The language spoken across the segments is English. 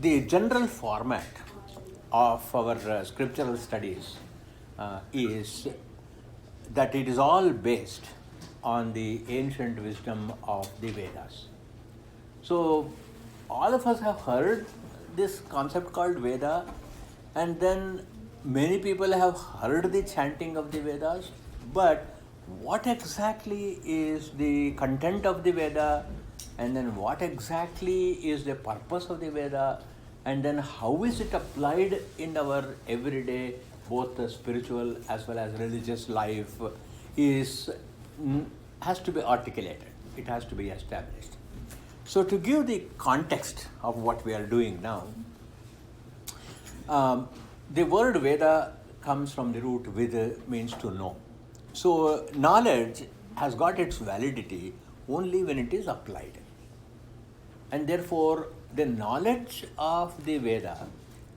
The general format of our scriptural studies is that it is all based on the ancient wisdom of the Vedas. So all of us have heard this concept called Veda, and then many people have heard the chanting of the Vedas, but what exactly is the content of the Veda, and then what exactly is the purpose of the Veda, and then how is it applied in our everyday, both the spiritual as well as religious life, has to be articulated. It has to be established. So to give the context of what we are doing now, the word Veda comes from the root Vida, means to know. So knowledge has got its validity only when it is applied. And therefore, the knowledge of the Veda,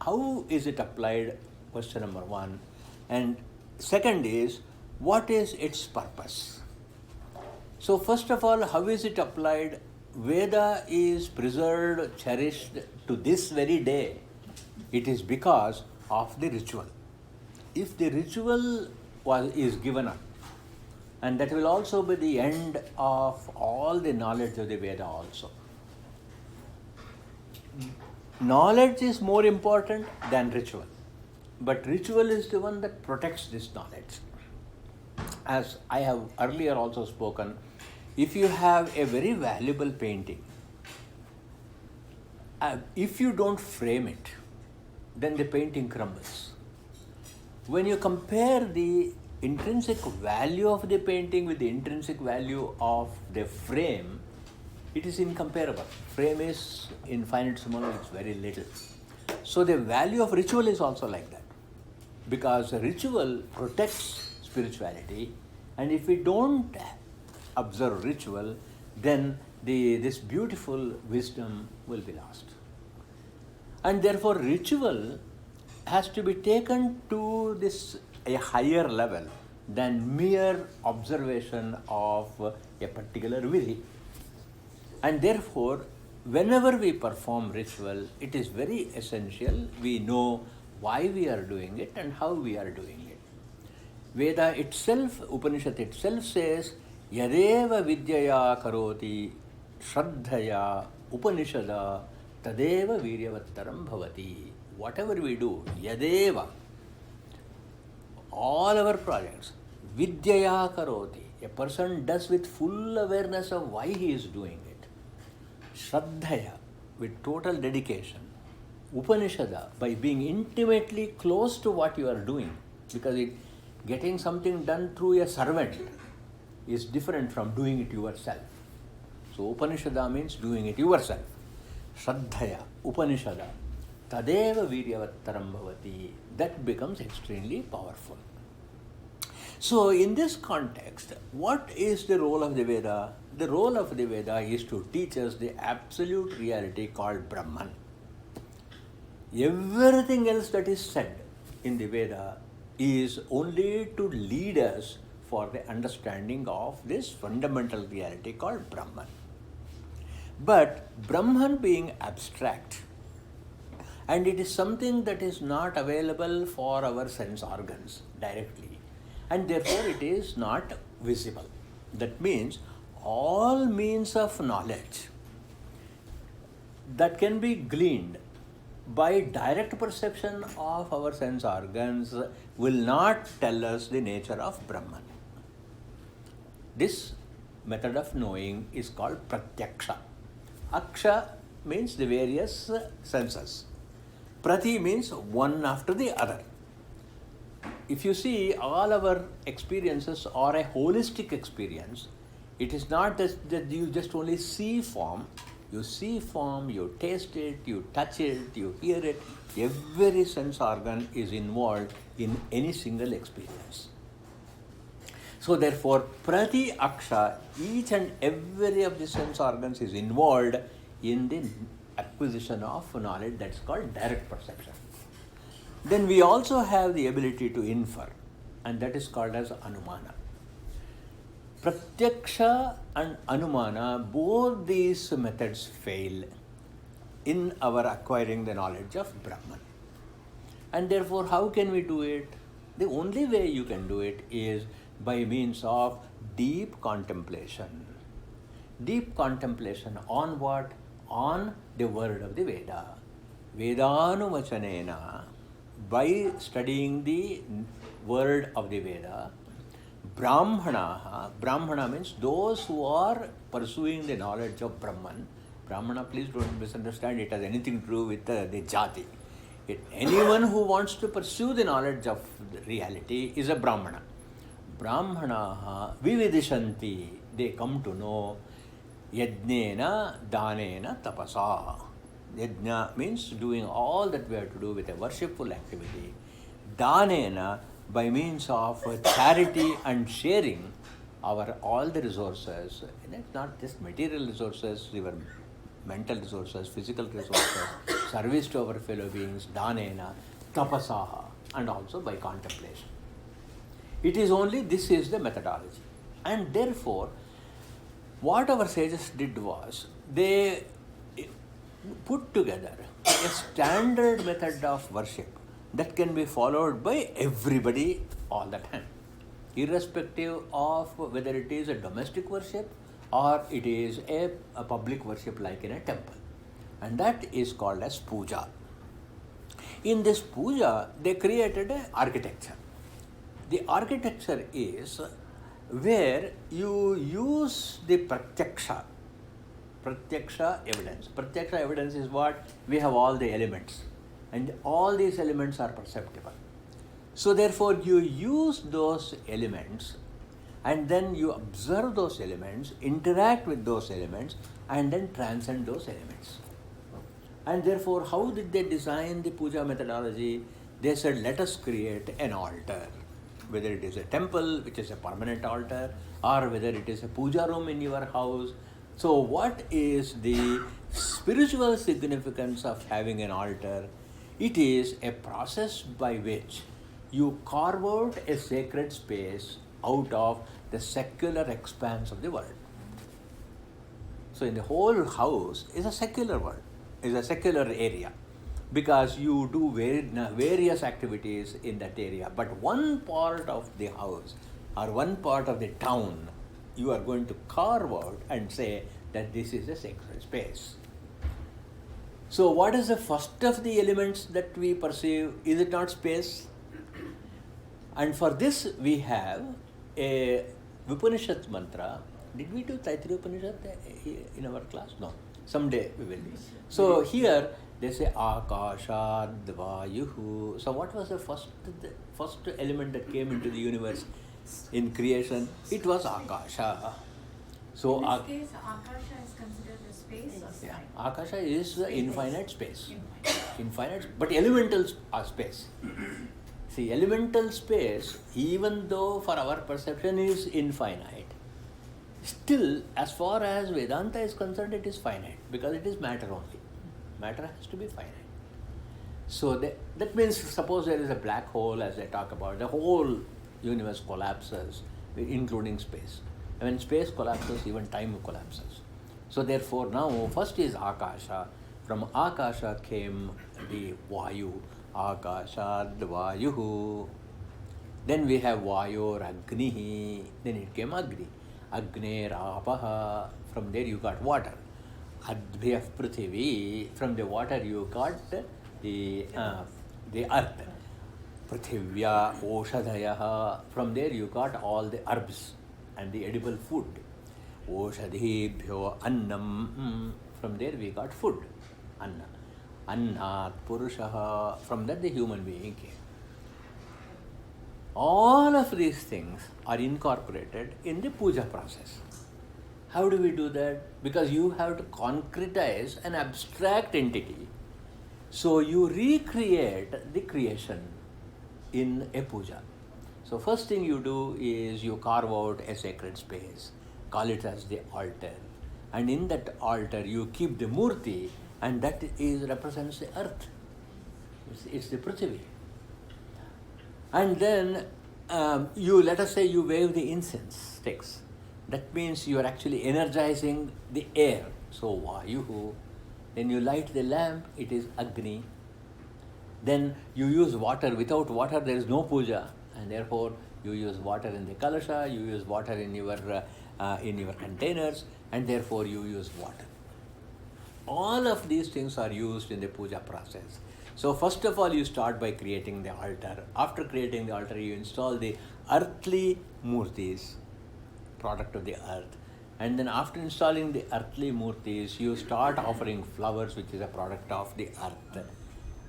how is it applied? Question number one. And second is, what is its purpose? So first of all, how is it applied? Veda is preserved, cherished to this very day. It is because of the ritual. If the ritual is given up, and that will also be the end of all the knowledge of the Veda also. Knowledge is more important than ritual, but ritual is the one that protects this knowledge. As I have earlier also spoken, if you have a very valuable painting, if you don't frame it, then the painting crumbles. When you compare the intrinsic value of the painting with the intrinsic value of the frame, it is incomparable. Frame is infinitesimal, it's very little. So the value of ritual is also like that, because ritual protects spirituality, and if we don't observe ritual, then this beautiful wisdom will be lost. And therefore ritual has to be taken to a higher level than mere observation of a particular vidhi. And therefore, whenever we perform ritual, it is very essential we know why we are doing it and how we are doing it. Veda itself, Upanishad itself says, Yadeva vidyaya karoti shraddhaya upanishada tadeva viryavattaram bhavati. Whatever we do, Yadeva, all our projects, vidyaya karoti, a person does with full awareness of why he is doing it. Shraddhaya, with total dedication. Upanishada, by being intimately close to what you are doing, because getting something done through a servant is different from doing it yourself. So Upanishada means doing it yourself. Shraddhaya, Upanishada, tadeva viryavattaram bhavati. That becomes extremely powerful. So in this context, what is the role of the Veda? The role of the Veda is to teach us the absolute reality called Brahman. Everything else that is said in the Veda is only to lead us for the understanding of this fundamental reality called Brahman. But Brahman being abstract, and it is something that is not available for our sense organs directly, and therefore it is not visible. That means all means of knowledge that can be gleaned by direct perception of our sense organs will not tell us the nature of Brahman. This method of knowing is called pratyaksha. Aksha means the various senses. Prati means one after the other. If you see, all our experiences are a holistic experience. It is not that you just only see form. You see form, you taste it, you touch it, you hear it. Every sense organ is involved in any single experience. So therefore, prati aksha, each and every of the sense organs is involved in the acquisition of knowledge that's called direct perception. Then we also have the ability to infer, and that is called as anumana. Pratyaksha and anumana, both these methods fail in our acquiring the knowledge of Brahman. And therefore, how can we do it? The only way you can do it is by means of deep contemplation. Deep contemplation on what? On the word of the Veda. Vedanuvachanena, by studying the word of the Veda, Brahmana means those who are pursuing the knowledge of Brahman. Brahmana, please don't misunderstand it as anything to do with the jati. Anyone who wants to pursue the knowledge of reality is a Brahmana. Brahmana vividishanti, they come to know yajnena danena tapasa. Yajna means doing all that we have to do with a worshipful activity. Danena, by means of charity and sharing our all the resources, and it's not just material resources, your mental resources, physical resources, service to our fellow beings, danena, tapasaha, and also by contemplation. It is only this is the methodology. And therefore, what our sages did was, they put together a standard method of worship that can be followed by everybody all the time, irrespective of whether it is a domestic worship or it is a public worship like in a temple. And that is called as puja. In this puja, they created an architecture. The architecture is where you use the pratyaksha evidence. Pratyaksha evidence is what? We have all the elements, and all these elements are perceptible. So therefore you use those elements, and then you observe those elements, interact with those elements, and then transcend those elements. And therefore, how did they design the puja methodology? They said, let us create an altar. Whether it is a temple, which is a permanent altar, or whether it is a puja room in your house. So what is the spiritual significance of having an altar? It is a process by which you carve out a sacred space out of the secular expanse of the world. So in the whole house is a secular world, is a secular area, because you do various activities in that area. But one part of the house or one part of the town, you are going to carve out and say that this is a sacred space. So what is the first of the elements that we perceive? Is it not space? And for this we have a Upanishad mantra. Did we do Taittiriya Upanishad in our class? No. Someday we will. So here they say Akashad Vayuhu. So what was the first element that came into the universe in creation? It was Akasha. So in this case, Akasha is considered a space or space? Yeah, Akasha is the infinite space. Infinite, but elemental space. See, elemental space, even though for our perception is infinite, still, as far as Vedanta is concerned, it is finite, because it is matter only. Matter has to be finite. So that means, suppose there is a black hole, as they talk about, the whole universe collapses, including space. And when space collapses, even time collapses. So therefore now, first is Akasha. From Akasha came the Vayu. Akashad Vayuhu. Then we have Vayor Agnihi. Then it came Agni. Agner Apaha. From there you got water. Adbhyah Prithvi. From the water you got the earth. Prithivya Oshadhayaha. From there you got all the herbs and the edible food. Oshadhibhyo Annam. From there we got food. Anna. Annat Purushaha. From that the human being came. All of these things are incorporated in the puja process. How do we do that? Because you have to concretize an abstract entity. So you recreate the creation in a puja. So first thing you do is you carve out a sacred space, call it as the altar. And in that altar you keep the murti, and that represents the earth. It's the Prithvi. And then you, let us say you wave the incense sticks. That means you are actually energizing the air. So Vayuhu. Then you light the lamp, it is Agni. Then you use water. Without water, there is no puja, and therefore you use water in the kalasha, you use water in your containers, and therefore you use water. All of these things are used in the puja process. So first of all, you start by creating the altar. After creating the altar, you install the earthly murtis, product of the earth. And then after installing the earthly murtis, you start offering flowers, which is a product of the earth.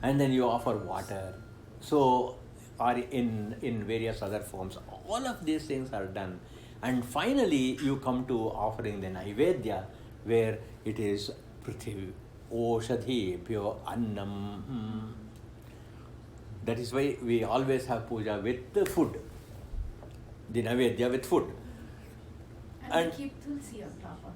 And then you offer water. So, or in various other forms. All of these things are done. And finally, you come to offering the Naivedya, where it is Prithvi, Oshadhi, pure Annam. That is why we always have puja with the food. The Naivedya with food. And we keep tulsi on top of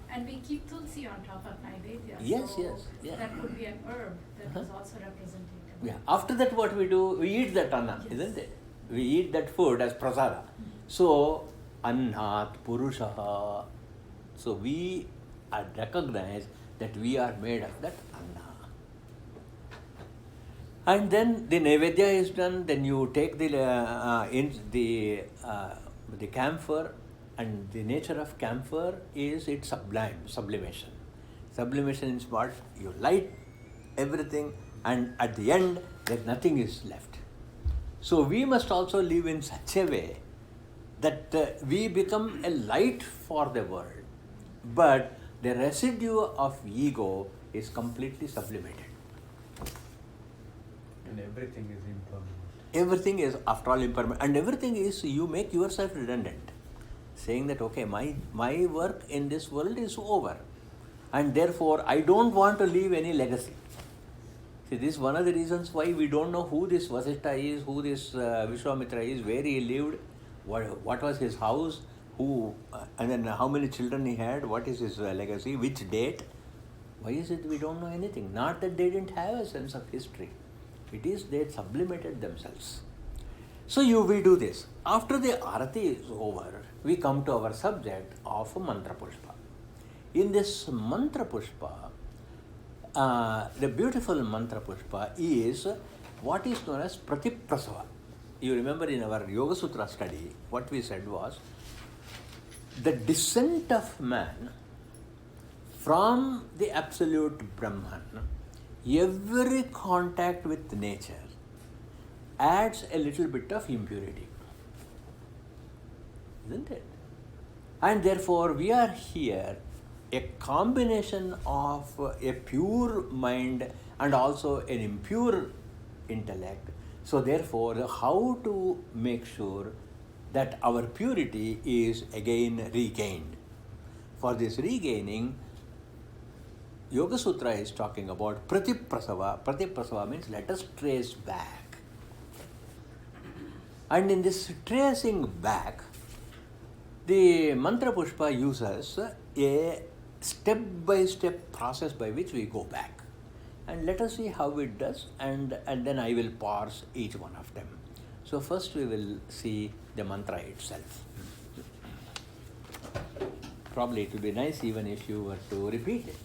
and we keep tulsi on top of Naivedya. Yes, so yes. Yeah. That could be an herb that is also representative. Yeah. After that, what we do, we eat that anna, Yes. isn't it? We eat that food as prasada. So, annat purushaha. So, we are recognized that we are made of that anna. And then the Naivedya is done, then you take the camphor, and the nature of camphor is its sublimation. Sublimation is what? You light everything, and at the end, there nothing is left. So we must also live in such a way that we become a light for the world, but the residue of ego is completely sublimated. And everything is impermanent. Everything is, after all, impermanent, and everything is, you make yourself redundant, saying that, okay, my work in this world is over, and therefore I don't want to leave any legacy. See, this is one of the reasons why we don't know who this Vasishtha is, who this Vishwamitra is, where he lived, what was his house, and then how many children he had, what is his legacy, which date. Why is it we don't know anything? Not that they didn't have a sense of history. It is they sublimated themselves. So we do this. After the arati is over, we come to our subject of mantra pushpa. In this mantra pushpa, the beautiful mantra pushpa is what is known as pratiprasava. You remember in our Yoga Sutra study, what we said was the descent of man from the absolute Brahman. Every contact with nature adds a little bit of impurity, isn't it? And therefore we are here, a combination of a pure mind and also an impure intellect. So therefore, how to make sure that our purity is again regained? For this regaining, Yoga Sutra is talking about pratiprasava. Pratiprasava means let us trace back. And in this tracing back, the mantra pushpa uses a step-by-step process by which we go back. And let us see how it does, and then I will parse each one of them. So first we will see the mantra itself. Probably it will be nice even if you were to repeat it.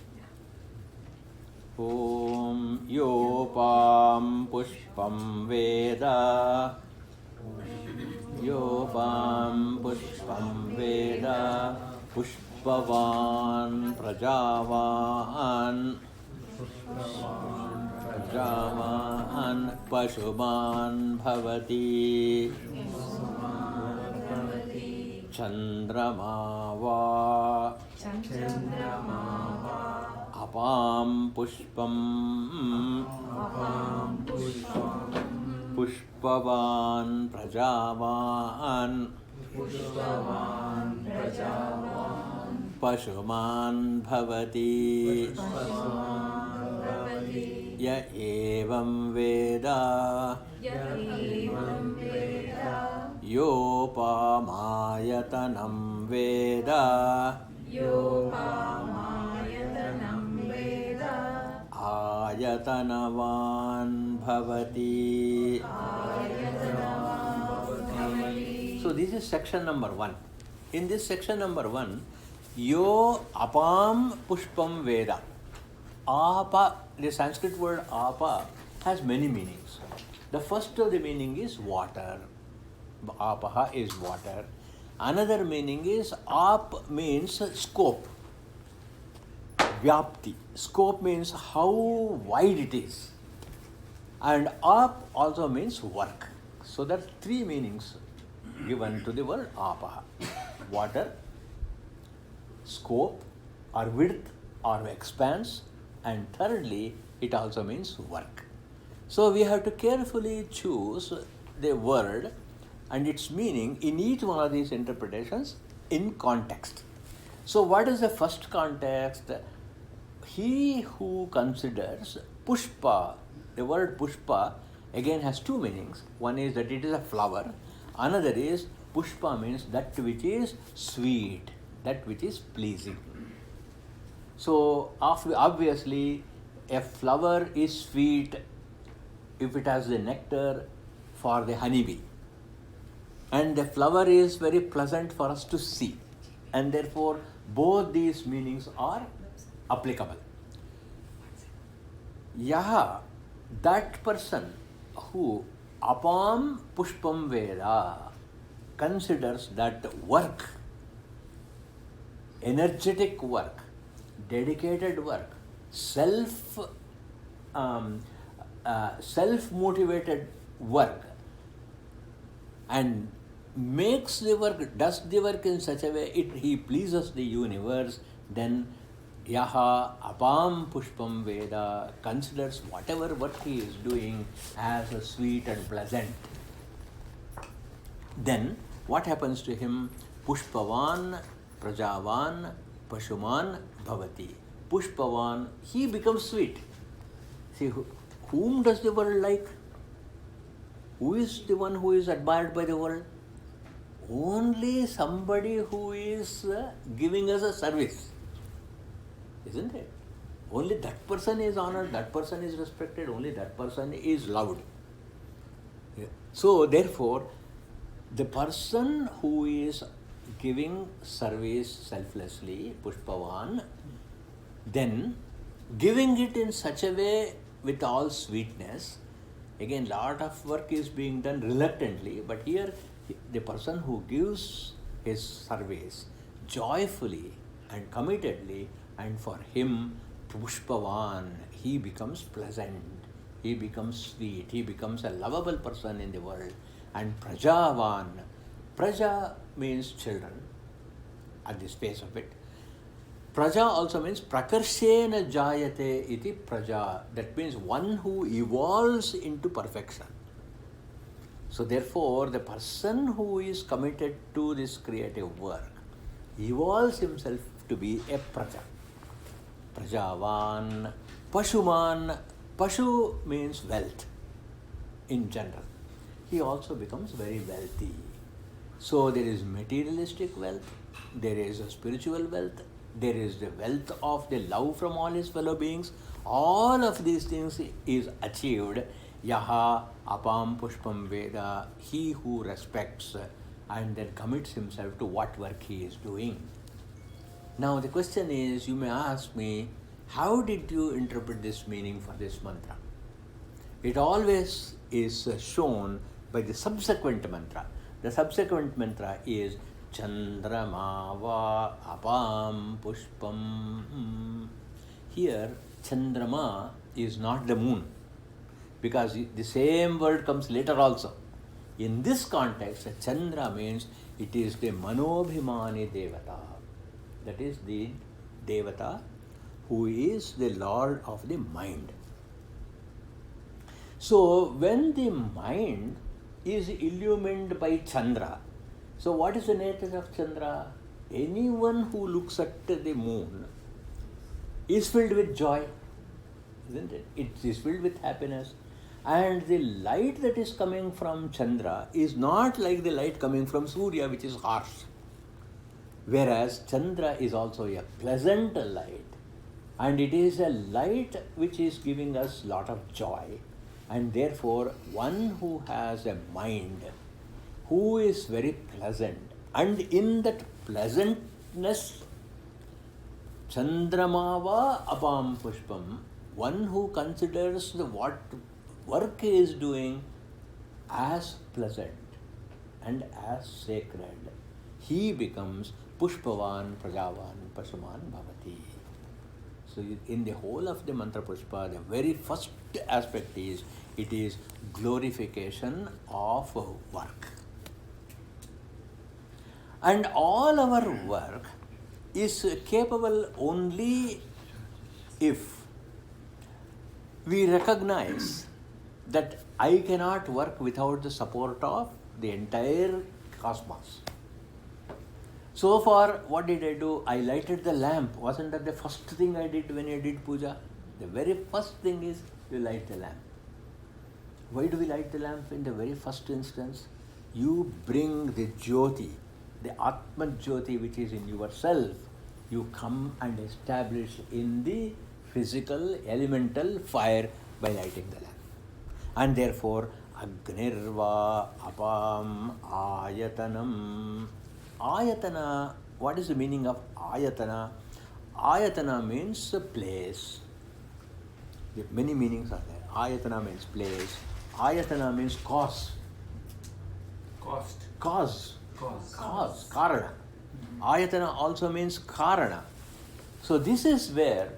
Om Yopam Pushpam Veda. Yopam Pushpam Veda. Pushpavan Prajavan. Prajavan Pashuman Bhavati. Chandramava. Apam Pushpam. Pushpavan Prajavan. Pashuman Bhavati. Ya evam Veda. Yopamayatanam Veda. Ayatanavan Bhavati. So this is section number 1. In this section number 1, Yo Apam Pushpam Veda. Apa, the Sanskrit word apa has many meanings. The first of the meaning is water. Apaha is water. Another meaning is ap means scope. Vyapti. Scope means how wide it is. And ap also means work. So there are three meanings given to the word apaha. Water, scope or width or expanse, and thirdly, it also means work. So we have to carefully choose the word and its meaning in each one of these interpretations in context. So what is the first context? He who considers pushpa, the word pushpa again has two meanings. One is that it is a flower, another is pushpa means that which is sweet, that which is pleasing. So obviously a flower is sweet if it has the nectar for the honeybee. And the flower is very pleasant for us to see. And therefore both these meanings are applicable. Yaha, that person who apam pushpam veda considers that work, energetic work, dedicated work, self-motivated work, and makes the work, does the work in such a way he pleases the universe, then yaha apam pushpam veda considers whatever work he is doing as a sweet and pleasant. Then what happens to him? Pushpavan, prajavan, pashuman bhavati. Pushpavan, he becomes sweet. See, whom does the world like? Who is the one who is admired by the world? Only somebody who is giving us a service. Isn't it? Only that person is honored, that person is respected, only that person is loved. Yeah. So therefore, the person who is giving service selflessly, pushpavan, then giving it in such a way with all sweetness, again lot of work is being done reluctantly, but here the person who gives his service joyfully and committedly, and for him pushpavan, he becomes pleasant, he becomes sweet, he becomes a lovable person in the world. And prajavan, praja means children at the space of it. Praja also means prakarshena jayate iti praja, that means one who evolves into perfection. So therefore the person who is committed to this creative work evolves himself to be a praja. Prajavan, pashuman, pashu means wealth in general. He also becomes very wealthy. So there is materialistic wealth, there is a spiritual wealth, there is the wealth of the love from all his fellow beings. All of these things is achieved. Yaha apam pushpam veda, he who respects and then commits himself to what work he is doing. Now the question is, you may ask me, how did you interpret this meaning for this mantra? It always is shown by the subsequent mantra. The subsequent mantra is Chandrama va apam pushpam. Here, Chandrama is not the moon, because the same word comes later also. In this context, Chandra means it is the Manobhimani Devata. That is the Devata who is the Lord of the mind. So, when the mind is illumined by Chandra, so what is the nature of Chandra? Anyone who looks at the moon is filled with joy, isn't it? It is filled with happiness. And the light that is coming from Chandra is not like the light coming from Surya, which is harsh. Whereas Chandra is also a pleasant light, and it is a light which is giving us lot of joy. And therefore, one who has a mind, who is very pleasant, and in that pleasantness Chandramava apam pushpam, one who considers what work he is doing as pleasant and as sacred, he becomes Pushpavan Prajavan Pasuman Bhavati. So in the whole of the mantra Pushpa, the very first aspect is, it is glorification of work. And all our work is capable only if we recognize that I cannot work without the support of the entire cosmos. So far, what did I do? I lighted the lamp. Wasn't that the first thing I did when I did puja? The very first thing is you light the lamp. Why do we light the lamp in the very first instance? You bring the Jyoti, the Atma Jyoti which is in yourself, you come and establish in the physical, elemental fire by lighting the lamp. And therefore, Agnirva Apam Ayatanam. Ayatana, what is the meaning of Ayatana? Ayatana means a place. Many meanings are there. Ayatana means place. Ayatana means cause. Cause. Karana. Ayatana also means Karana. So this is where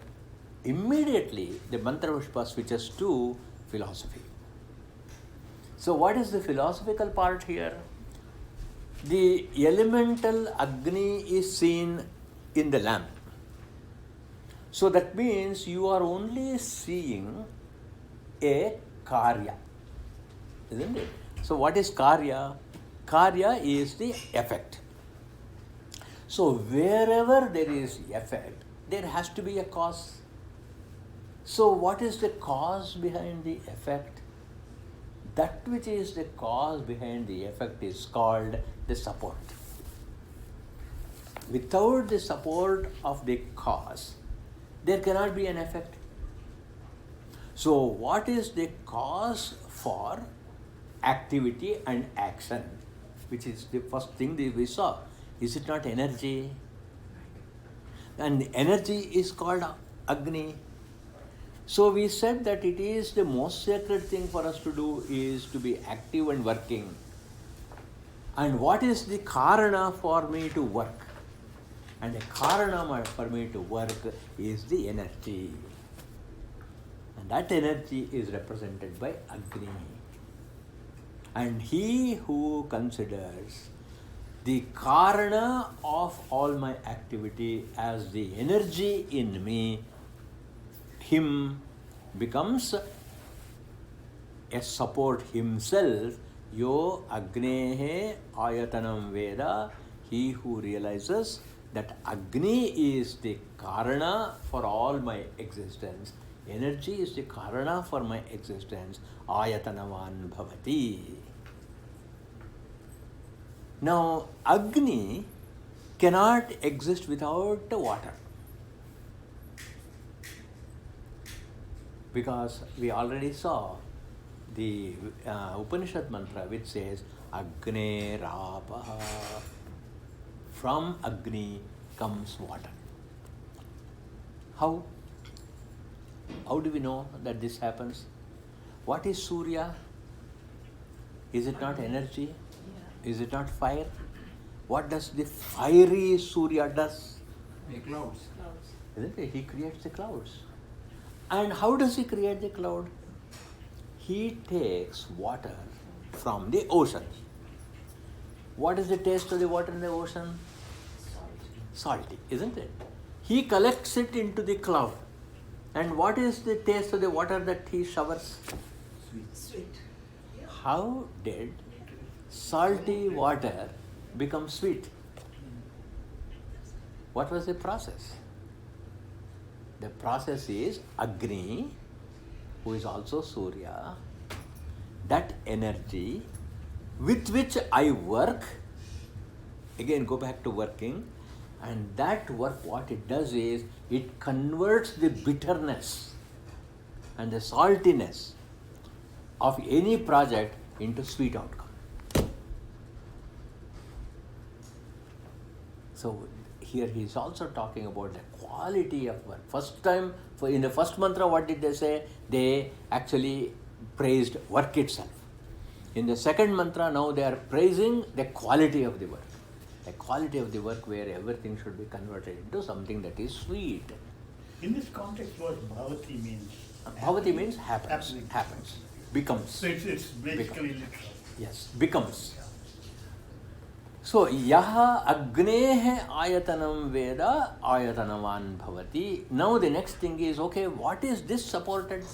immediately the mantra Pushpa switches to philosophy. So what is the philosophical part here? The elemental Agni is seen in the lamp. So that means you are only seeing a Karya, isn't it? So what is Karya? Karya is the effect. So wherever there is effect, there has to be a cause. So what is the cause behind the effect? That which is the cause behind the effect is called the support. Without the support of the cause, there cannot be an effect. So what is the cause for activity and action? Which is the first thing that we saw. Is it not energy? And energy is called Agni. So we said that it is the most sacred thing for us to do is to be active and working. And what is the Karana for me to work? And the Karana for me to work is the energy. And that energy is represented by Agni. And he who considers the Karana of all my activity as the energy in me, him becomes a support himself. Yo Agnehe Ayatanam Veda, he who realizes that Agni is the Karana for all my existence. Energy is the Karana for my existence. Ayatanavan Bhavati. Now, Agni cannot exist without water. Because we already saw the Upanishad mantra which says Agne Rapaha. From Agni comes water. How? How do we know that this happens? What is Surya? Is it not energy? Is it not fire? What does the fiery Surya does? Make clouds. Isn't it? He creates the clouds. And how does he create the cloud? He takes water from the ocean. What is the taste of the water in the ocean? Salty, isn't it? He collects it into the cloud. And what is the taste of the water that he showers? Sweet. How did salty water become sweet? What was the process? The process is Agni, who is also Surya, that energy with which I work, again go back to working, and that work, what it does is, it converts the bitterness and the saltiness of any project into sweet outcome. So here he is also talking about the quality of work. First time, in the first mantra, what did they say? They actually praised work itself. In the second mantra, now they are praising the quality of the work. The quality of the work where everything should be converted into something that is sweet. In this context, what bhavati means? Bhavati means happens, Happening. happens, becomes. So it's basically literal. Yes, becomes. So, yaha agnehe ayatanam veda ayatanavan bhavati. Now the next thing is, okay, what is this supported?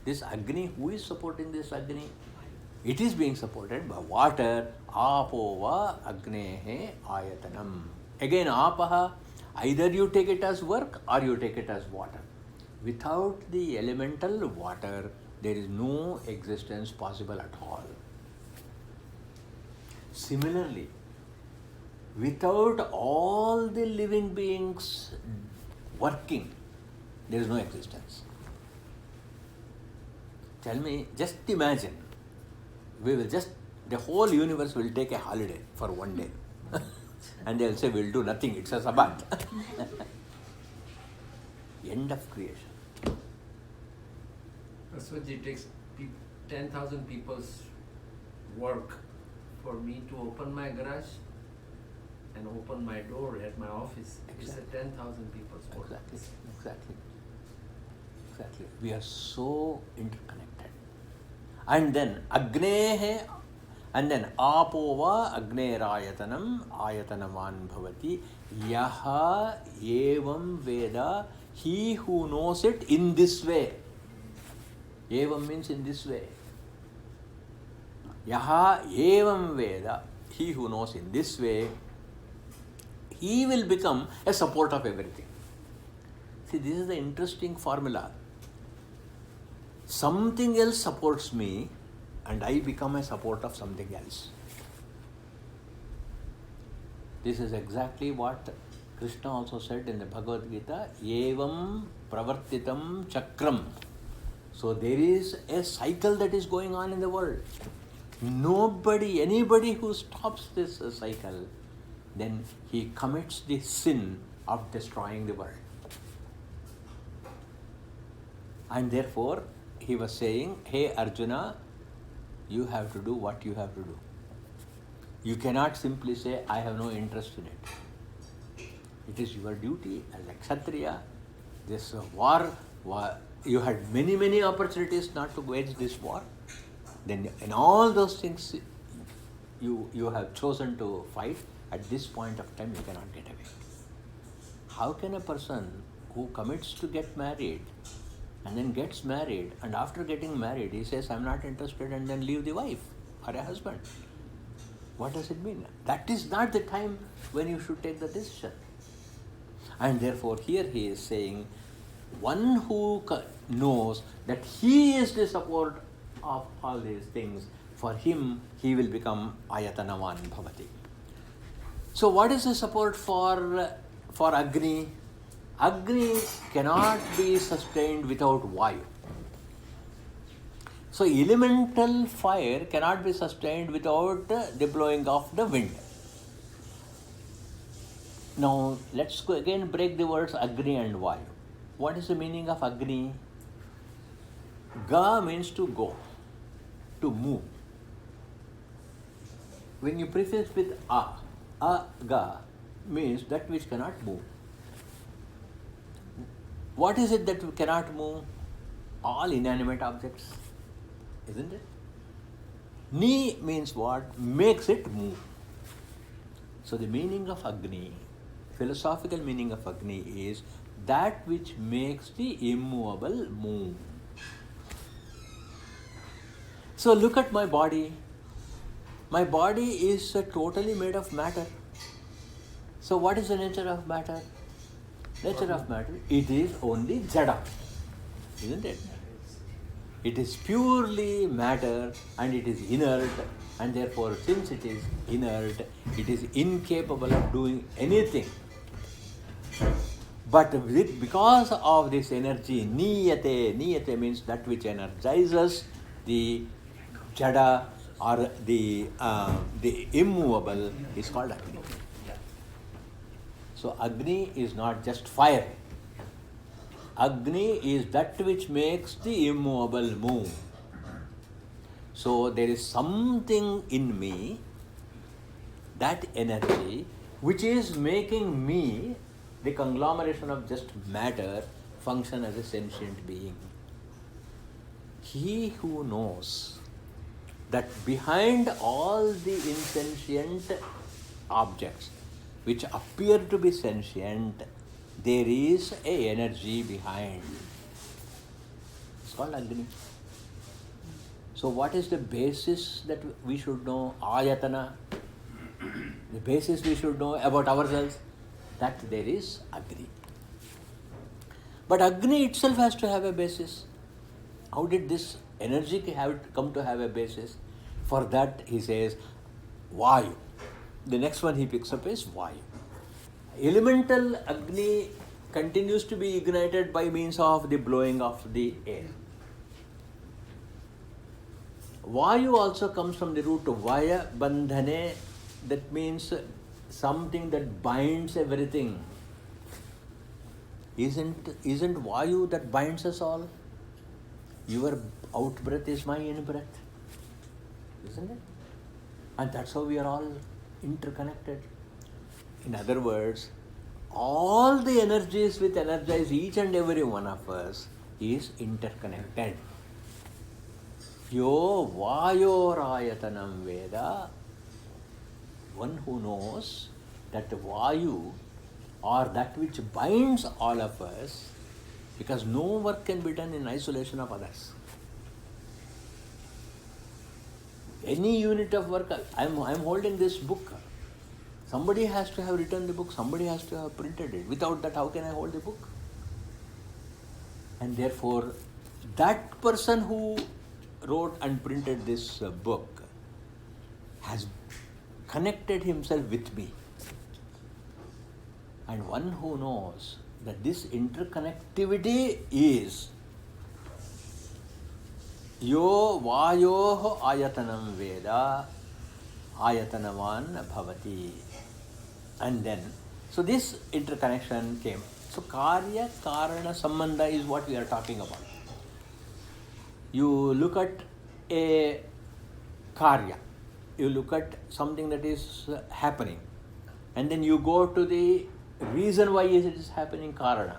This Agni, who is supporting this Agni? It is being supported by water. Apova agnehe ayatanam. Again, apaha, either you take it as work or you take it as water. Without the elemental water, there is no existence possible at all. Similarly, without all the living beings working, there is no existence. Tell me, just imagine, the whole universe will take a holiday for one day. And they will say, we'll do nothing, it's a Sabbath. End of creation. So it takes 10,000 people's work for me to open my garage and open my door at my office. Exactly. It's a 10,000 people's work. Exactly. We are so interconnected. And then Agnehe, and then Apova Agneerayatanam Ayatanavan Bhavati. Yaha Evam Veda, he who knows it in this way. Evam means in this way. Yaha Evam Veda, he who knows in this way, he will become a support of everything. See, this is the interesting formula. Something else supports me and I become a support of something else. This is exactly what Krishna also said in the Bhagavad Gita, Evam Pravartitam Chakram. So there is a cycle that is going on in the world. Anybody who stops this cycle, then he commits the sin of destroying the world. And therefore, he was saying, hey Arjuna, you have to do what you have to do. You cannot simply say, I have no interest in it. It is your duty as a Kshatriya. This war, you had many opportunities not to wage this war. Then in all those things, you have chosen to fight. At this point of time, you cannot get away. How can a person who commits to get married and then gets married, and after getting married, he says, I'm not interested, and then leave the wife or a husband? What does it mean? That is not the time when you should take the decision. And therefore, here he is saying, one who knows that he is the support of all these things, for him, he will become ayatanavan bhavati. So what is the support for Agni? Agni cannot be sustained without Vayu. So elemental fire cannot be sustained without the blowing of the wind. Now let's go again break the words Agni and Vayu. What is the meaning of Agni? Ga means to go, to move. When you prefix with Ga means that which cannot move. What is it that cannot move? All inanimate objects, isn't it? Ni means what? Makes it move. So the meaning of Agni, philosophical meaning of Agni is that which makes the immovable move. So look at my body. My body is totally made of matter. So what is the nature of matter? Nature of matter, it is only jada, isn't it? It is purely matter and it is inert, and therefore since it is inert, it is incapable of doing anything. But because of this energy, niyate means that which energizes the jada or the immovable is called Agni. So Agni is not just fire. Agni is that which makes the immovable move. So there is something in me, that energy, which is making me, the conglomeration of just matter, function as a sentient being. He who knows that behind all the insentient objects which appear to be sentient, there is a energy behind. It's called Agni. So what is the basis that we should know? Ayatana. The basis we should know about ourselves, that there is Agni. But Agni itself has to have a basis. How did this energy come to have a basis? For that he says Vayu. The next one he picks up is Vayu. Elemental Agni continues to be ignited by means of the blowing of the air. Vayu also comes from the root Vaya Bandhane, that means something that binds everything. Isn't Vayu that binds us all? Your out breath is my in breath, isn't it? And that's how we are all interconnected. In other words, all the energies which energize each and every one of us is interconnected. Yo Vayorayatanam Veda, one who knows that Vayu, or that which binds all of us, because no work can be done in isolation of others. Any unit of work, I'm holding this book. Somebody has to have written the book, somebody has to have printed it. Without that, how can I hold the book? And therefore, that person who wrote and printed this book has connected himself with me. And one who knows that this interconnectivity is Yo Vayoho Ayatanam Veda Ayatanavan Bhavati. And then, so this interconnection came. So Karya Karana Sambandha is what we are talking about. You look at a Karya, you look at something that is happening, and then you go to the reason why it is happening, Karana.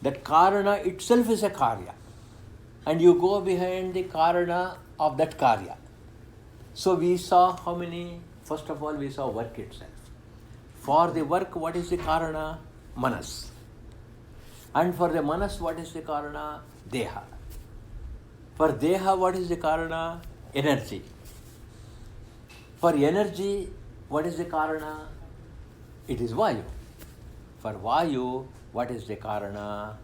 That Karana itself is a Karya. And you go behind the Karana of that Karya. So we saw how many? First of all, we saw work itself. For the work, what is the Karana? Manas. And for the Manas, what is the Karana? Deha. For Deha, what is the Karana? Energy. For energy, what is the Karana? It is Vayu. For Vayu, what is the Karana?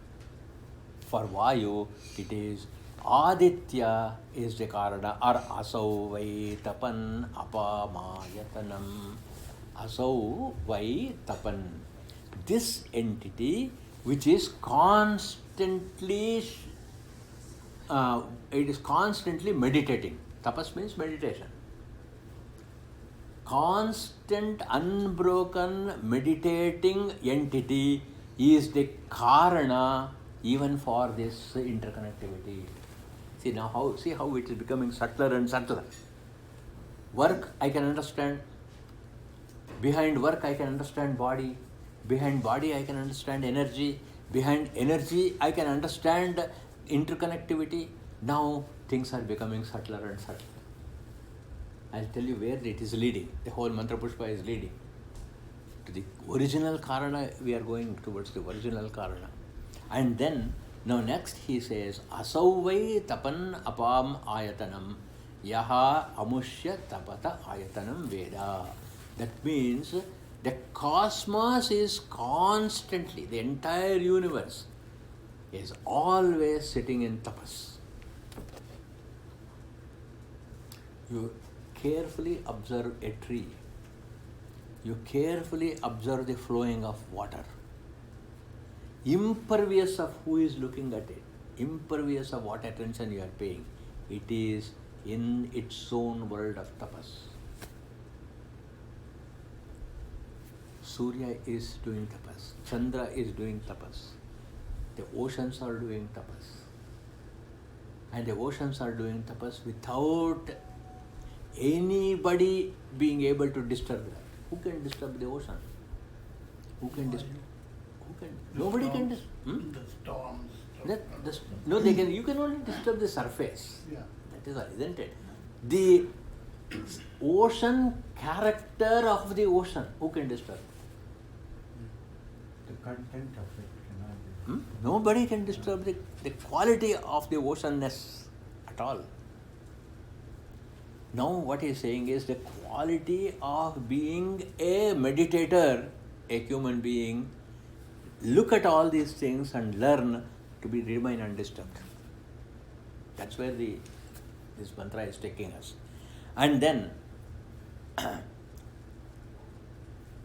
For Vayu, it is Aditya is the Karana, or Asau Vai Tapan Apamayatanam. Asau Vai Tapan. This entity which is constantly meditating. Tapas means meditation. Constant, unbroken, meditating entity is the Karana even for this interconnectivity. See how it is becoming subtler and subtler. Work I can understand. Behind work I can understand body. Behind body I can understand energy. Behind energy I can understand interconnectivity. Now things are becoming subtler and subtler. I'll tell you where it is leading. The whole mantra Pushpa is leading to the original Karana. We are going towards the original Karana. And then, now next he says, Asau vai tapan apam ayatanam yaha amushya tapata ayatanam veda. That means the cosmos is constantly, the entire universe is always sitting in tapas. You carefully observe a tree. You carefully observe the flowing of water. Impervious of who is looking at it, impervious of what attention you are paying. It is in its own world of tapas. Surya is doing tapas, Chandra is doing tapas, the oceans are doing tapas. And the oceans are doing tapas without anybody being able to disturb that. Who can disturb the ocean? Who can disturb? Who can? Nobody can disturb. The storms. No, they can. You can only disturb the surface. Yeah. That is all, isn't it? The ocean character of the ocean. Who can disturb? The content of it cannot be. Nobody can disturb the quality of the oceanness at all. Now what he is saying is the quality of being a meditator, a human being, look at all these things and learn to remain undisturbed. That's where this mantra is taking us. And then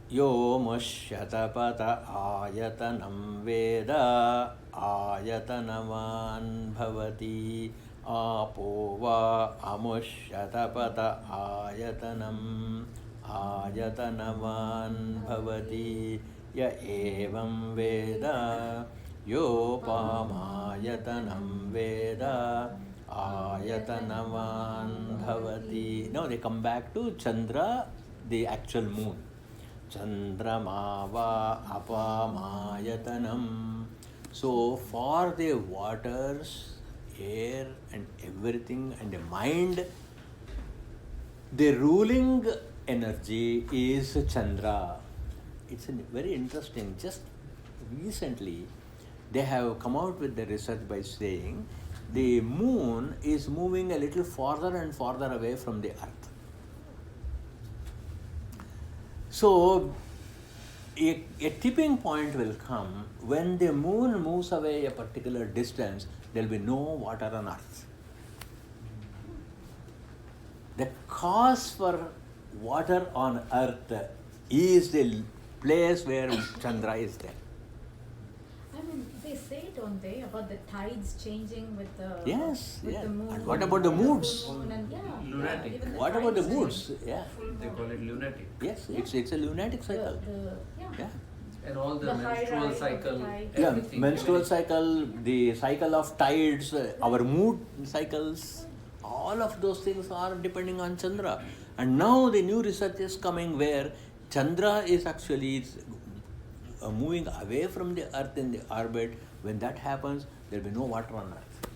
Yo mushyatapata ayatanam veda ayatanavan bhavati apo va amushyatapata ayatanavan bhavati ya evam veda yo pamayatanam veda ayatanavan bhavati. Now they come back to Chandra, the actual moon. Chandramava apamayatanam. So for the waters, air and everything and the mind, the ruling energy is Chandra. It's very interesting. Just recently they have come out with the research by saying the moon is moving a little farther and farther away from the earth. So, a tipping point will come when the moon moves away a particular distance, there will be no water on earth. The cause for water on earth is the place where Chandra is there. I mean, they say, don't they, about the tides changing with the Yes, with yeah. the moon. And what about the moods? full moon and, Lunatic. even the What about the tides moods? change. Yeah. Full They moon. call it lunatic. Yes, Yeah. it's a lunatic cycle. Yeah. Yeah. And all the The high menstrual rise of the cycle, tide. Yeah, everything. menstrual cycle, the cycle of tides, our mood cycles, all of those things are depending on Chandra. And now the new research is coming where Chandra is actually moving away from the earth in the orbit. When that happens, there will be no water on earth.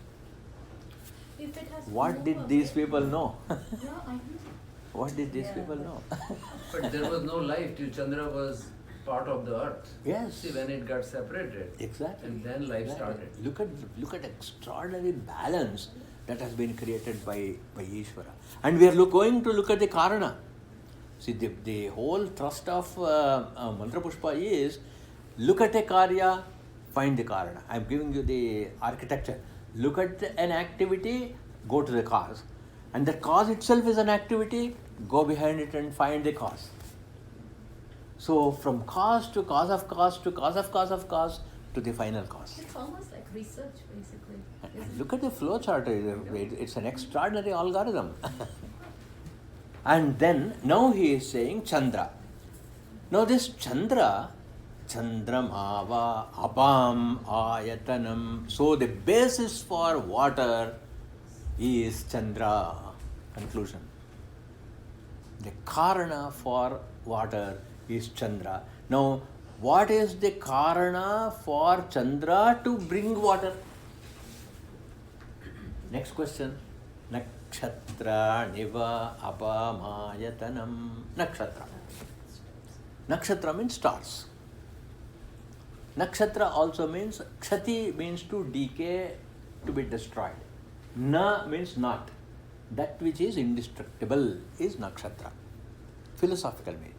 If it has to What move did these away- people know? Yeah, I know. What did these Yeah, people but- know? But there was no life till Chandra was part of the earth. Yes. See, when it got separated. Exactly. And then life Exactly. started. Look at extraordinary balance that has been created by Ishvara. And we are going to look at the Karana. See, the whole thrust of Mantra Pushpa is look at a Karya, find the Karana. I am giving you the architecture. Look at an activity, go to the cause. And the cause itself is an activity, go behind it and find the cause. So from cause to cause of cause to cause of cause of cause to the final cause. It's almost like research, basically. And isn't look at the flow chart, it's an extraordinary algorithm. And then, now he is saying Chandra. Now this Chandra, Chandramava Apam Ayatanam. So the basis for water is Chandra. Conclusion. The Karana for water is Chandra. Now, what is the Karana for Chandra to bring water? Next question. Nakshatra niva apamayatanam. Nakshatra. Nakshatra means stars. Nakshatra also means, kshati means to decay, to be destroyed. Na means not. That which is indestructible is nakshatra. Philosophical meaning.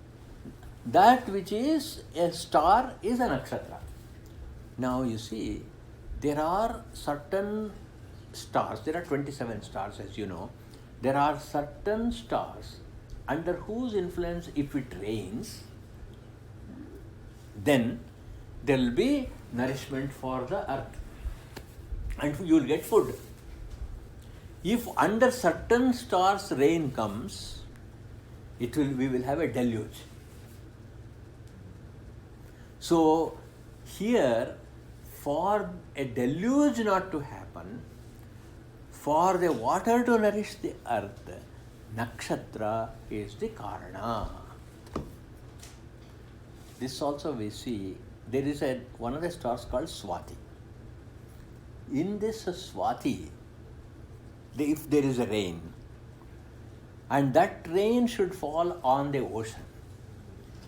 That which is a star is a nakshatra. Now you see, there are certain stars, there are 27 stars as you know. There are certain stars under whose influence if it rains, then there will be nourishment for the earth and you will get food. If under certain stars rain comes, we will have a deluge. So here, for a deluge not to happen, for the water to nourish the earth, nakshatra is the karana. This also we see, there is one of the stars called Swati. In this Swati, if there is a rain, and that rain should fall on the ocean,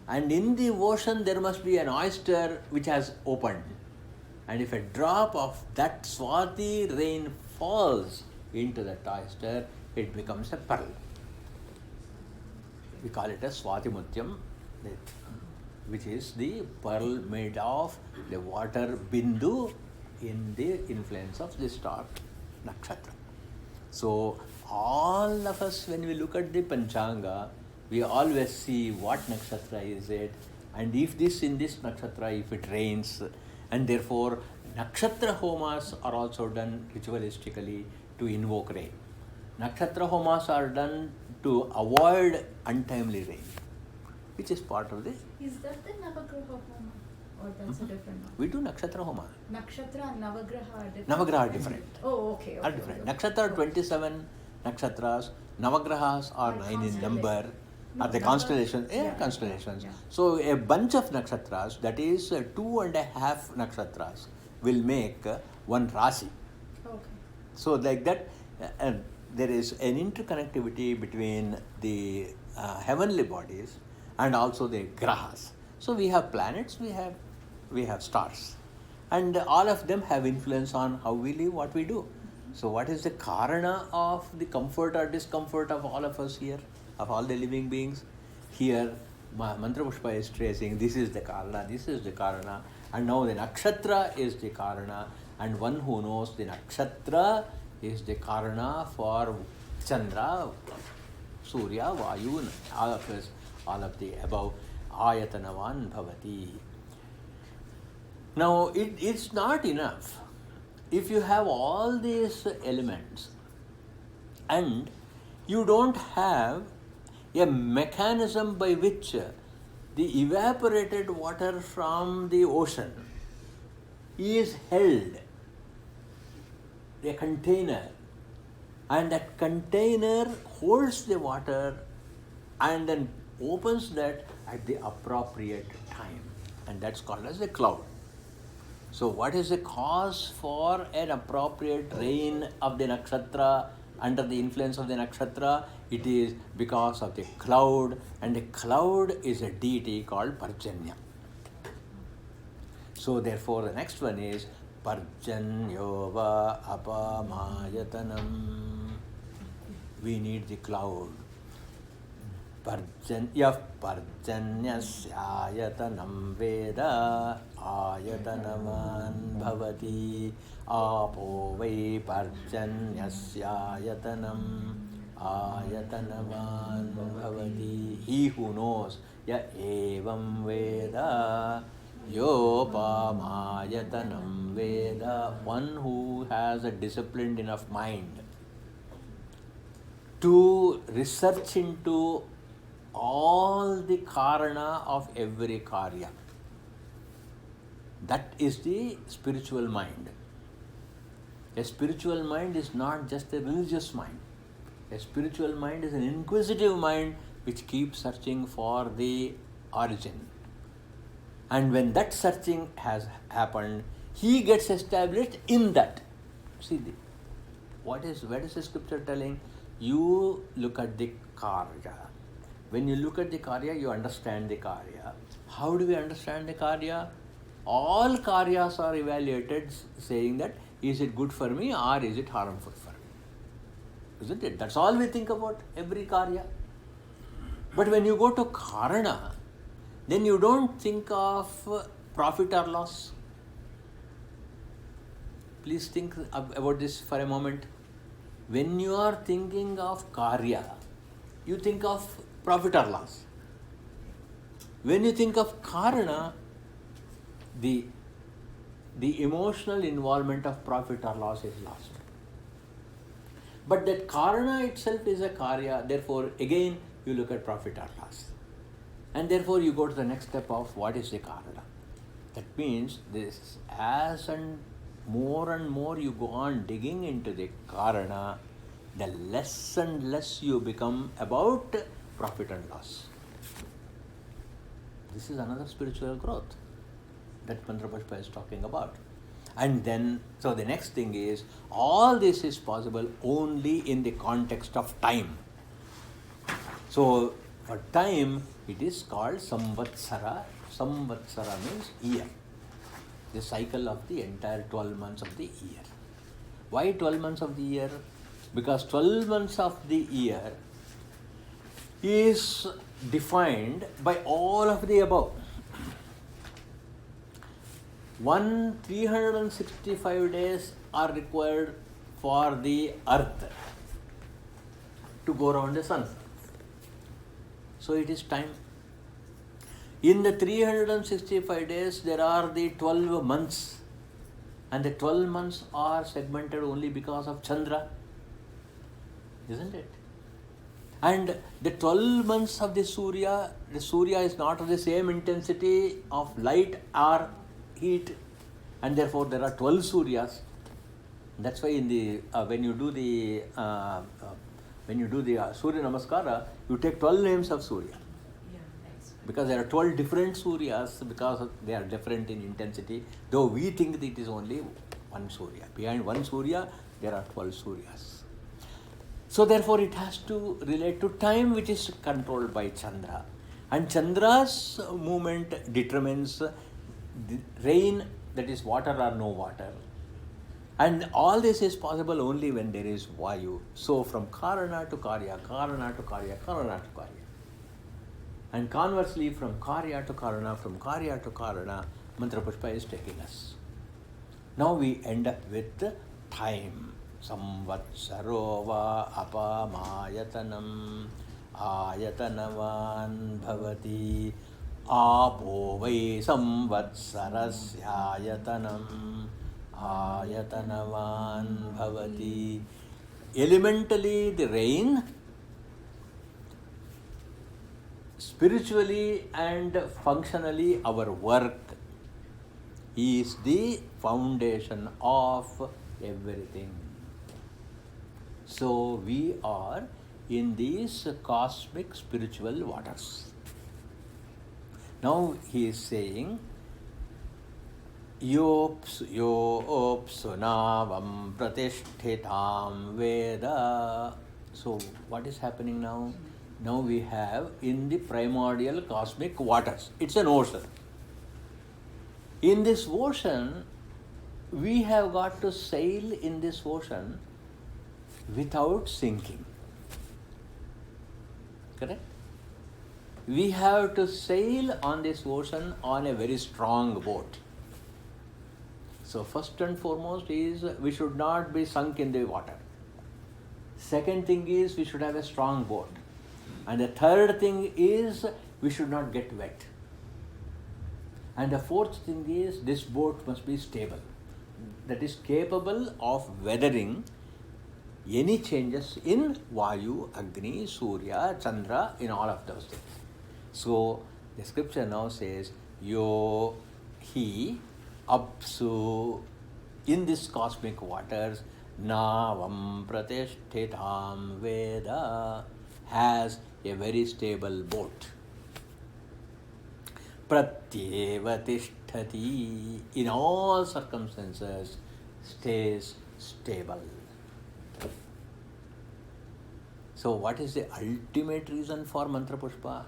and in the ocean there must be an oyster which has opened, and if a drop of that Swati rain falls into that oyster, it becomes a pearl. We call it a Swati Mutyam, which is the pearl made of the water bindu in the influence of the star nakshatra. So all of us, when we look at the Panchanga, we always see what nakshatra is it, and if this in this nakshatra, if it rains, and therefore nakshatra homas are also done ritualistically to invoke rain. Nakshatra homas are done to avoid untimely rain, which is part of the. Is that the Navagraha Homa? Or that's a different one? We do nakshatra homa. Nakshatra and Navagraha are different? Navagraha are different. Oh, okay. Are different. Nakshatra are 27 nakshatras, Navagrahas are 9 in number, are the constellations. Constellations. Yeah. So a bunch of nakshatras, that is 2.5 nakshatras, will make one Rasi. Okay. So like that, there is an interconnectivity between the heavenly bodies and also the grahas. So we have planets, we have stars, and all of them have influence on how we live, what we do. So what is the karana of the comfort or discomfort of all of us here, of all the living beings? Here, Mantra Pushpa is tracing, this is the karana, this is the karana, and now the nakshatra is the karana, and one who knows the nakshatra is the karana for Chandra, Surya, Vayu, all of us, all of the above, ayatanavan bhavati. Now, it's not enough if you have all these elements and you don't have a mechanism by which the evaporated water from the ocean is held, a container, and that container holds the water and then opens that at the appropriate time, and that's called as a cloud. So what is the cause for an appropriate rain of the nakshatra under the influence of the nakshatra? It is because of the cloud, and the cloud is a deity called Parjanya. So therefore the next one is Parjanyo va apamayatanam. We need the cloud. Parjanyah parjanyasyaayatanam veda ayatanaman bhavati apo vai parjanyasyaayatanam ayatanaman bhavati. He who knows, ya evam veda yopamayatanam veda, one who has a disciplined enough mind to research into all the karana of every karya. That is the spiritual mind. A spiritual mind is not just a religious mind. A spiritual mind is an inquisitive mind which keeps searching for the origin. And when that searching has happened, he gets established in that. See, what is the scripture telling? You look at the karya. When you look at the karya, you understand the karya. How do we understand the karya? All karyas are evaluated saying that, is it good for me or is it harmful for me? Isn't it? That's all we think about every karya. But when you go to karana, then you don't think of profit or loss. Please think about this for a moment. When you are thinking of karya, you think of profit or loss. When you think of karana, the emotional involvement of profit or loss is lost. But that karana itself is a karya, therefore again you look at profit or loss. And therefore you go to the next step of what is the karana. That means this, as and more you go on digging into the Karana, the less and less you become about profit and loss. This is another spiritual growth that Mantra Pushpa is talking about. And then, so the next thing is, all this is possible only in the context of time. So, for time, it is called Samvatsara. Samvatsara means year. The cycle of the entire 12 months of the year. Why 12 months of the year? Because 12 months of the year is defined by all of the above. 365 days are required for the earth to go around the sun. So it is time. In the 365 days, there are the 12 months. And the 12 months are segmented only because of Chandra. Isn't it? And the 12 months of the Surya is not of the same intensity of light or heat, and therefore there are 12 Suryas. That's why in the when you do the Surya Namaskara, you take 12 names of Surya. Because there are 12 different Suryas, because they are different in intensity, though we think that it is only one Surya. Behind one Surya, there are 12 Suryas. So therefore it has to relate to time, which is controlled by Chandra. And Chandra's movement determines the rain, that is water or no water. And all this is possible only when there is Vayu. So from Karana to Karya, Karana to Karya, Karana to Karya. And conversely, from Karya to Karana, from Karya to Karana, Mantra Pushpa is taking us. Now we end up with time. Samvatsaro va apamayatanam ayatanavan bhavati apo vai samvatsarasyayatanam ayatanavan bhavati. Elementally, the rain, spiritually and functionally, our work is the foundation of everything. So we are in these cosmic spiritual waters. Now he is saying, Yopsunavam pratishthitam Veda. So what is happening now? Now we have in the primordial cosmic waters. It's an ocean. In this ocean, we have got to sail in this ocean without sinking. Correct? We have to sail on this ocean on a very strong boat. So first and foremost is we should not be sunk in the water. Second thing is we should have a strong boat. And the third thing is we should not get wet. And the fourth thing is this boat must be stable. That is capable of weathering any changes in Vayu, Agni, Surya, Chandra, in all of those things. So the scripture now says, Yo, he, Apsu, in this cosmic waters, Navam Pratishthitam Veda, has a very stable boat. Pratyeva Tishtati, in all circumstances, stays stable. So what is the ultimate reason for Mantra Pushpa?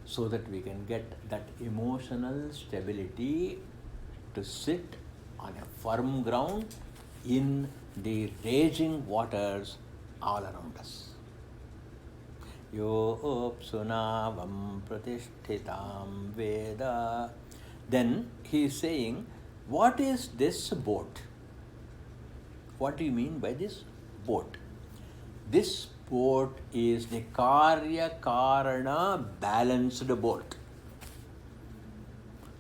So that we can get that emotional stability to sit on a firm ground in the raging waters all around us. Yopsunavam pratishthitam Veda. Then he is saying, what is this boat? What do you mean by this boat? This boat is the Karya Karana balanced boat.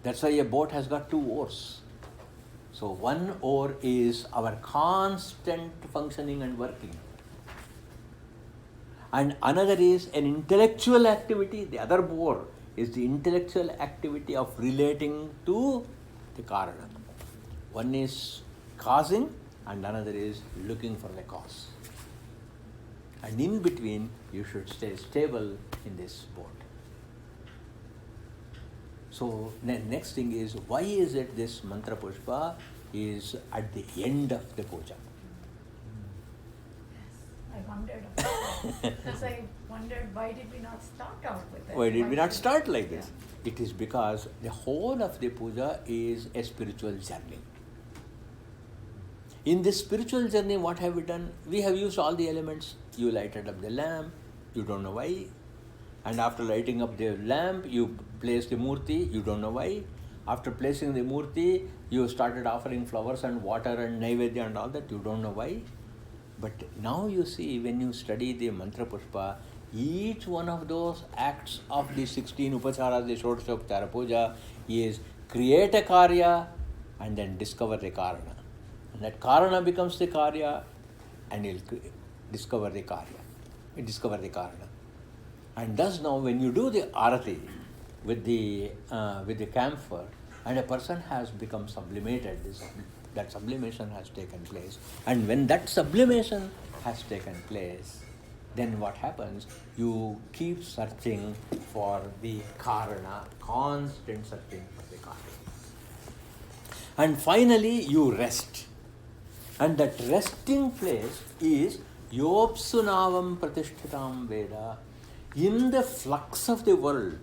That's why a boat has got two oars. So one oar is our constant functioning and working. And another is an intellectual activity. The other oar is the intellectual activity of relating to the karana. One is causing and another is looking for the cause. And in between, you should stay stable in this boat. So next thing is, why is it this mantra pushpa is at the end of the puja? I wondered about that. Because I wondered, why did we not start out with it? Why did we not should- start like this? Yeah. It is because the whole of the puja is a spiritual journey. In this spiritual journey, what have we done? We have used all the elements. You lighted up the lamp, you don't know why. And after lighting up the lamp, you placed the murti, you don't know why. After placing the murti, you started offering flowers and water and naivedya and all that, you don't know why. But now you see, when you study the mantra pushpa, each one of those acts of the 16 upacharas, the Shodashopachara puja, is create a karya and then discover the karana. And that karana becomes the karya and you'll discover the karya. You discover the karana. And thus now when you do the arati with the camphor and a person has become sublimated, that sublimation has taken place. And when that sublimation has taken place, then what happens? You keep searching for the karana, constant searching for the karana. And finally you rest. And that resting place is Yopsunavam Pratishthitam Veda. In the flux of the world,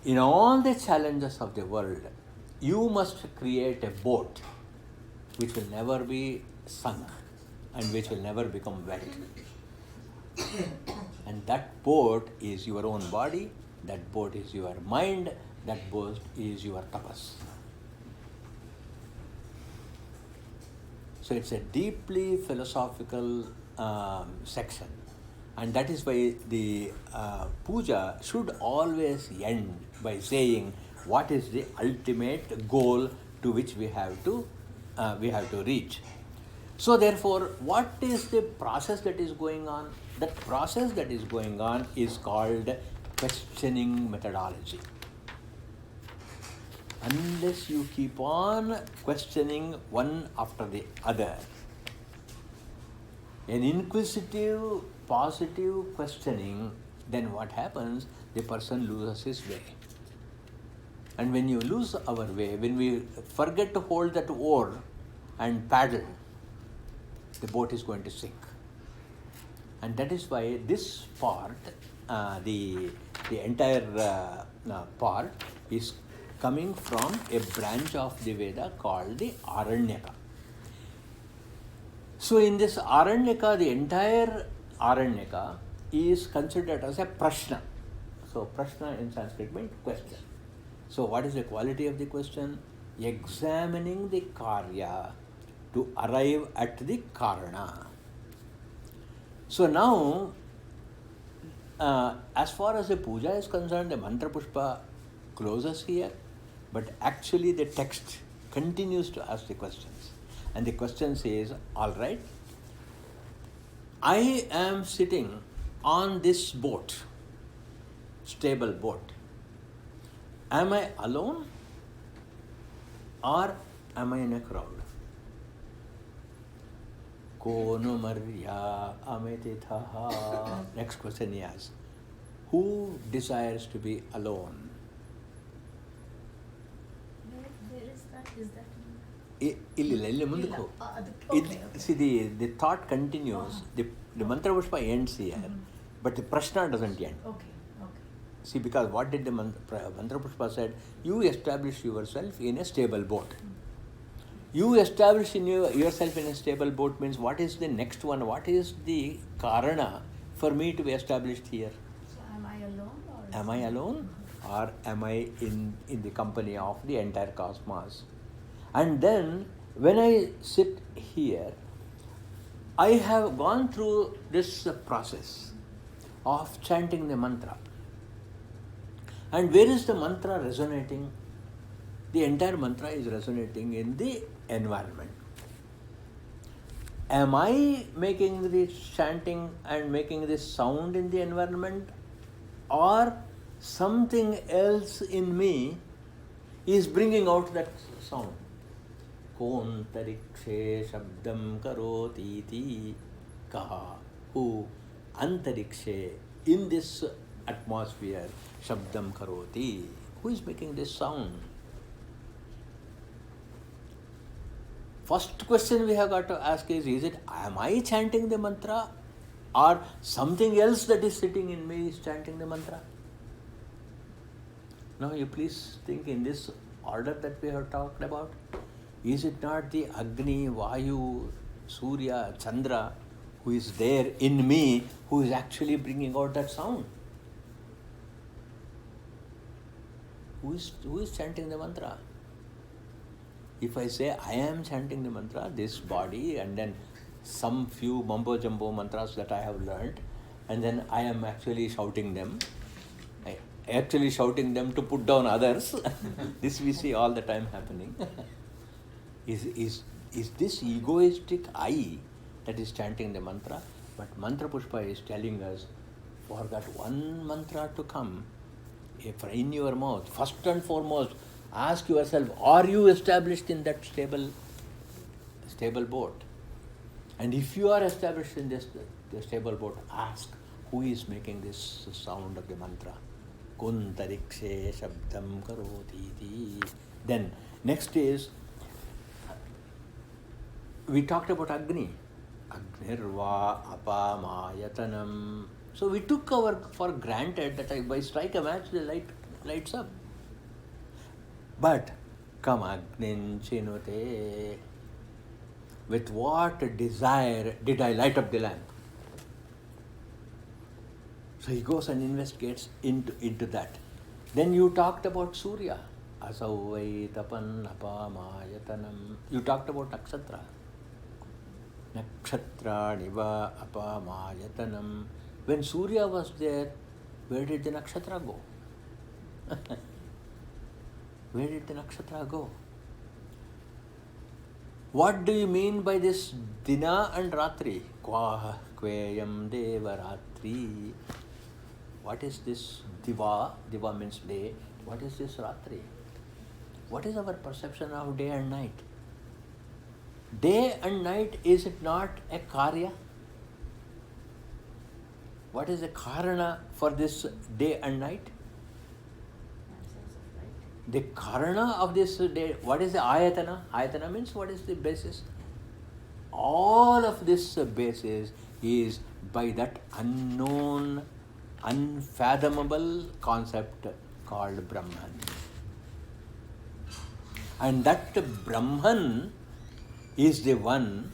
in all the challenges of the world, you must create a boat which will never be sunk and which will never become wet. And that boat is your own body, that boat is your mind, that boat is your tapas. So it's a deeply philosophical section. And that is why the puja should always end by saying what is the ultimate goal to which we have to reach. So therefore, what is the process that is going on? That process that is going on is called questioning methodology. Unless you keep on questioning one after the other, an inquisitive, positive questioning, then what happens? The person loses his way. And when you lose our way, when we forget to hold that oar and paddle, the boat is going to sink. And that is why this part, the entire part is coming from a branch of the Veda called the Aranyaka. So in this Aranyaka, the entire Aranyaka is considered as a prashna. So prashna in Sanskrit means question. So what is the quality of the question? Examining the karya to arrive at the karana. So now, as far as the puja is concerned, the mantra pushpa closes here, but actually the text continues to ask the questions. And the question says, all right, I am sitting on this boat, stable boat. Am I alone or am I in a crowd? Kono marya ametithaha. Next question he asks, who desires to be alone? Where is that? Is that? Illi munduko. Okay. See, the thought continues. The mantra pushpa ends here, but the prashna doesn't end. Okay. See, because what did the mantra pushpa said? You establish yourself in a stable boat. You establish yourself in a stable boat means what is the next one? What is the karana for me to be established here? So am I alone or? Am I alone or am I in the company of the entire cosmos? And then when I sit here, I have gone through this process of chanting the mantra. And where is the mantra resonating? The entire mantra is resonating in the environment. Am I making this chanting and making this sound in the environment, or something else in me he is bringing out that sound. Kontarikshe shabdam karoti iti kaha. Who antarikshe, in this atmosphere, shabdam karoti. Who is making this sound? First question we have got to ask is it, am I chanting the mantra or something else that is sitting in me is chanting the mantra? Now you please think in this order that we have talked about. Is it not the Agni, Vayu, Surya, Chandra who is there in me who is actually bringing out that sound? Who is chanting the mantra? If I say I am chanting the mantra, this body, and then some few mumbo jumbo mantras that I have learned, and then I am actually shouting them, to put down others. This we see all the time happening. Is this egoistic I that is chanting the mantra? But Mantra Pushpa is telling us, for that one mantra to come, if in your mouth, first and foremost, ask yourself, are you established in that stable boat? And if you are established in the stable boat, ask, who is making this sound of the mantra? Kuntarikshe shabdam karoti iti. Then, next is, we talked about Agni. Agnirva apamayatanam. So we took for granted that if I strike a match, the light lights up. But kam agnin chinute. With what desire did I light up the lamp? So he goes and investigates into that. Then you talked about Surya. Asavai tapan apamayatanam. You talked about nakshatra. Nakshatra niva apamayatanam. When Surya was there, where did the nakshatra go? Where did the nakshatra go? What do you mean by this Dina and Ratri? Kvaha kveyam deva ratri. What is this Diva? Diva means day. What is this Ratri? What is our perception of day and night? Day and night, is it not a karya? What is the karana for this day and night? The karana of this day, what is the ayatana? Ayatana means what is the basis? All of this basis is by that unknown, unfathomable concept called Brahman. And that Brahman is the one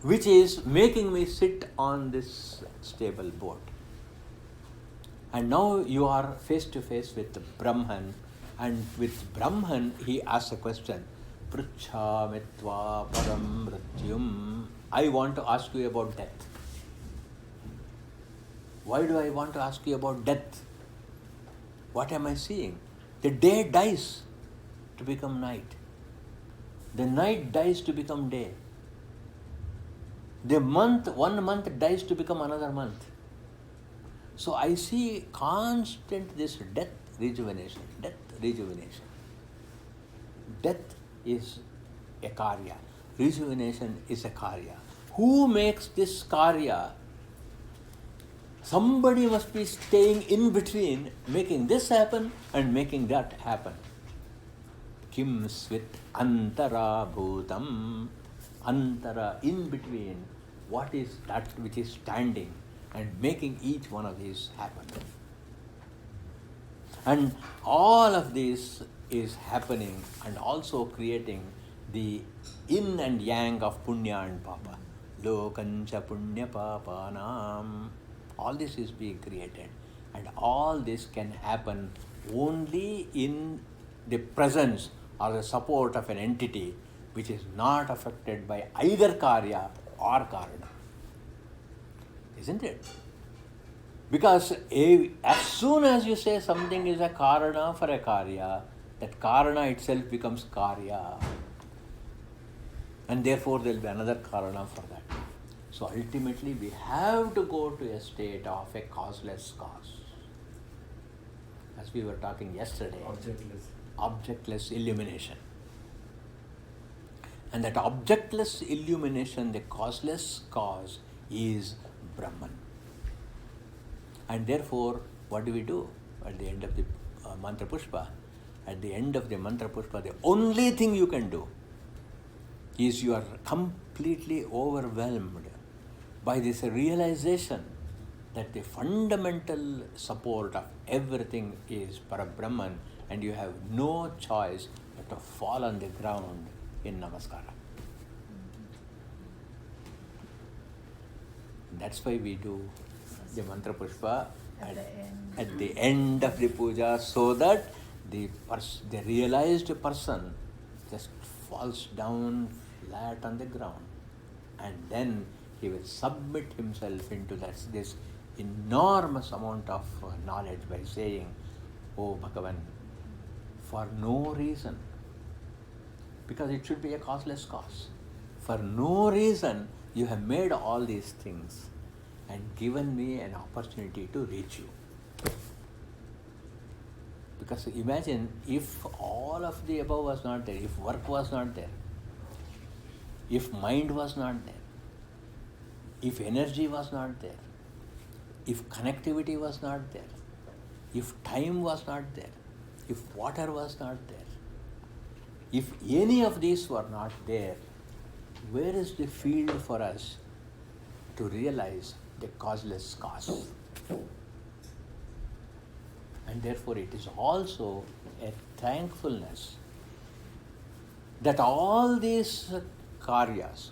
which is making me sit on this stable boat. And now you are face to face with Brahman. And with Brahman, he asks a question. Pruchhamitva param mrityum. I want to ask you about death. Why do I want to ask you about death? What am I seeing? The day dies to become night. The night dies to become day. The month, 1 month dies to become another month. So I see constant this death, rejuvenation, death, rejuvenation. Death is a karya. Rejuvenation is a karya. Who makes this karya? Somebody must be staying in between, making this happen and making that happen. Kim svit antara bhutam. Antara, in between. What is that which is standing and making each one of these happen? And all of this is happening and also creating the yin and yang of punya and papa. Lokancha punya papanam. All this is being created. And all this can happen only in the presence or the support of an entity which is not affected by either karya or karana. Isn't it? Because as soon as you say something is a karana for a karya, that karana itself becomes karya. And therefore there will be another karana for that. So ultimately we have to go to a state of a causeless cause. As we were talking yesterday. Objectless. objectless illumination. And that objectless illumination, the causeless cause, is Brahman. And therefore, what do we do at the end of the mantra pushpa? At the end of the mantra pushpa, the only thing you can do is you are completely overwhelmed by this realization that the fundamental support of everything is Parabrahman, and you have no choice but to fall on the ground in namaskara. That's why we do the mantra pushpa at the end of the puja, so that the realized person just falls down flat on the ground, and then he will submit himself into this enormous amount of knowledge by saying, "Oh Bhagavan," for no reason, because it should be a causeless cause. For no reason you have made all these things and given me an opportunity to reach you. Because imagine if all of the above was not there, if work was not there, if mind was not there, if energy was not there, if connectivity was not there, if time was not there, if water was not there, if any of these were not there, where is the field for us to realize the causeless cause? And therefore it is also a thankfulness that all these karyas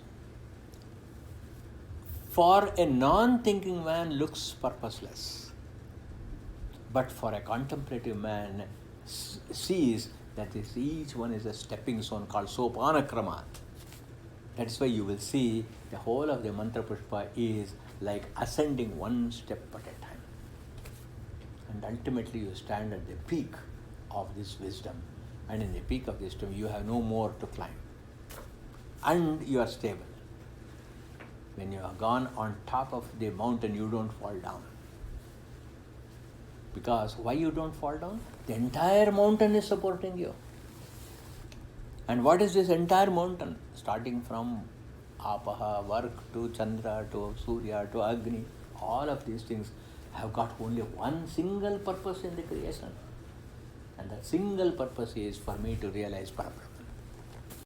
for a non-thinking man looks purposeless, but for a contemplative man sees that each one is a stepping stone called Sopanakramat. That's why you will see the whole of the mantra pushpa is like ascending one step at a time. And ultimately you stand at the peak of this wisdom, and in the peak of wisdom you have no more to climb, and you are stable. When you are gone on top of the mountain, you don't fall down. Because why you don't fall down? The entire mountain is supporting you. And what is this entire mountain? Starting from Apaha, work, to Chandra, to Surya, to Agni, all of these things have got only one single purpose in the creation. And that single purpose is for me to realize Parabrahma.